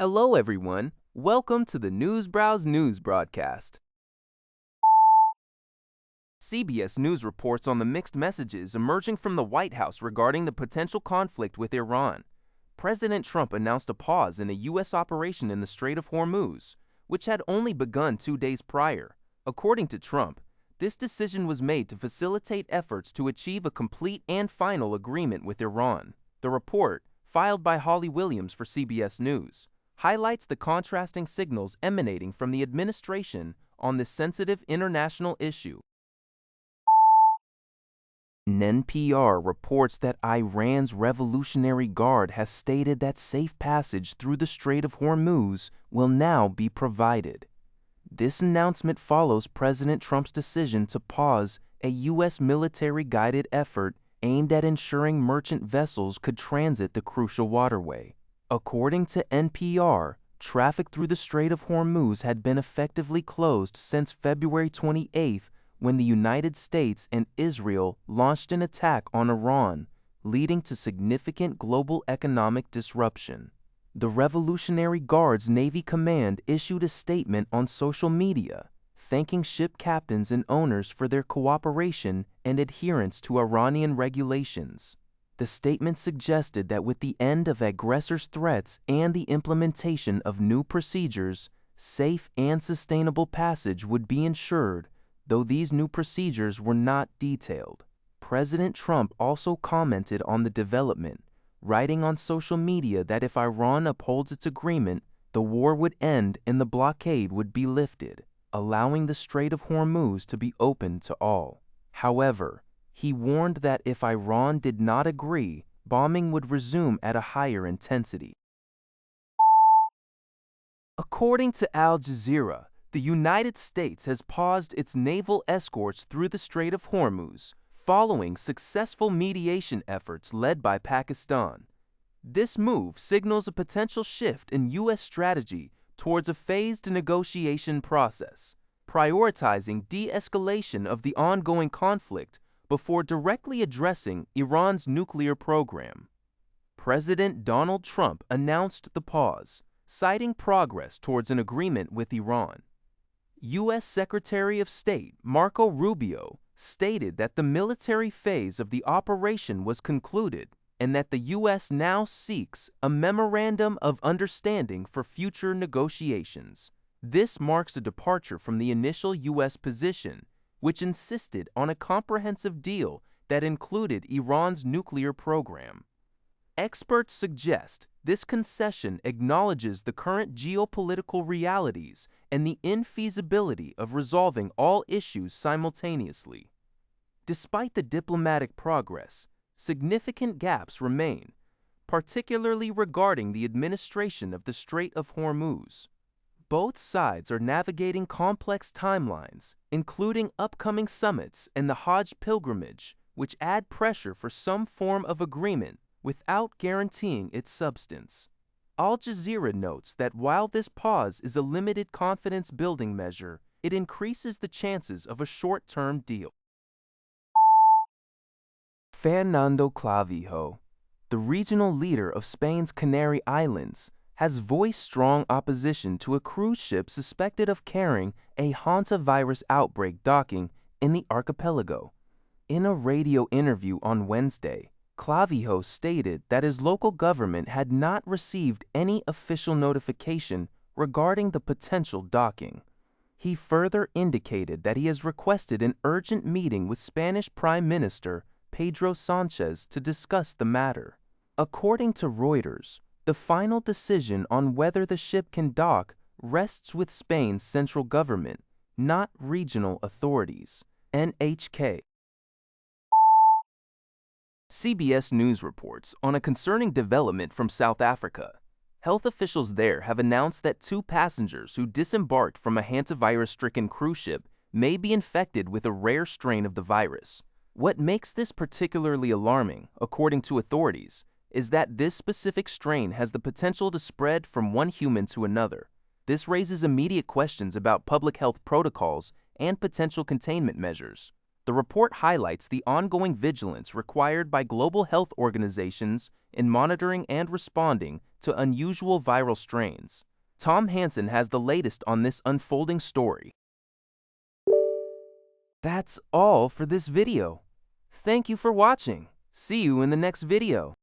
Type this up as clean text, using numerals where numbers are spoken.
Hello, everyone. Welcome to the NewsBrowse News broadcast. CBS News reports on the mixed messages emerging from the White House regarding the potential conflict with Iran. President Trump announced a pause in a U.S. operation in the Strait of Hormuz, which had only begun 2 days prior. According to Trump, this decision was made to facilitate efforts to achieve a complete and final agreement with Iran. The report, filed by Holly Williams for CBS News, highlights the contrasting signals emanating from the administration on this sensitive international issue. NPR reports that Iran's Revolutionary Guard has stated that safe passage through the Strait of Hormuz will now be provided. This announcement follows President Trump's decision to pause a U.S. military-guided effort aimed at ensuring merchant vessels could transit the crucial waterway. According to NPR, traffic through the Strait of Hormuz had been effectively closed since February 28, when the United States and Israel launched an attack on Iran, leading to significant global economic disruption. The Revolutionary Guard's Navy Command issued a statement on social media, thanking ship captains and owners for their cooperation and adherence to Iranian regulations. The statement suggested that with the end of aggressors' threats and the implementation of new procedures, safe and sustainable passage would be ensured, though these new procedures were not detailed. President Trump also commented on the development, writing on social media that if Iran upholds its agreement, the war would end and the blockade would be lifted, allowing the Strait of Hormuz to be open to all. However, he warned that if Iran did not agree, bombing would resume at a higher intensity. According to Al Jazeera, the United States has paused its naval escorts through the Strait of Hormuz, following successful mediation efforts led by Pakistan. This move signals a potential shift in U.S. strategy towards a phased negotiation process, prioritizing de-escalation of the ongoing conflict before directly addressing Iran's nuclear program. President Donald Trump announced the pause, citing progress towards an agreement with Iran. U.S. Secretary of State Marco Rubio stated that the military phase of the operation was concluded and that the U.S. now seeks a memorandum of understanding for future negotiations. This marks a departure from the initial U.S. position, which insisted on a comprehensive deal that included Iran's nuclear program. Experts suggest this concession acknowledges the current geopolitical realities and the infeasibility of resolving all issues simultaneously. Despite the diplomatic progress, significant gaps remain, particularly regarding the administration of the Strait of Hormuz. Both sides are navigating complex timelines, including upcoming summits and the Hajj pilgrimage, which add pressure for some form of agreement without guaranteeing its substance. Al Jazeera notes that while this pause is a limited confidence-building measure, it increases the chances of a short-term deal. Fernando Clavijo, the regional leader of Spain's Canary Islands, has voiced strong opposition to a cruise ship suspected of carrying a hantavirus outbreak docking in the archipelago. In a radio interview on Wednesday, Clavijo stated that his local government had not received any official notification regarding the potential docking. He further indicated that he has requested an urgent meeting with Spanish Prime Minister Pedro Sanchez to discuss the matter. According to Reuters, the final decision on whether the ship can dock rests with Spain's central government, not regional authorities. NHK. CBS News reports on a concerning development from South Africa. Health officials there have announced that 2 passengers who disembarked from a hantavirus-stricken cruise ship may be infected with a rare strain of the virus. What makes this particularly alarming, according to authorities, is that this specific strain has the potential to spread from one human to another. This raises immediate questions about public health protocols and potential containment measures. The report highlights the ongoing vigilance required by global health organizations in monitoring and responding to unusual viral strains. Tom Hansen has the latest on this unfolding story. That's all for this video. Thank you for watching. See you in the next video.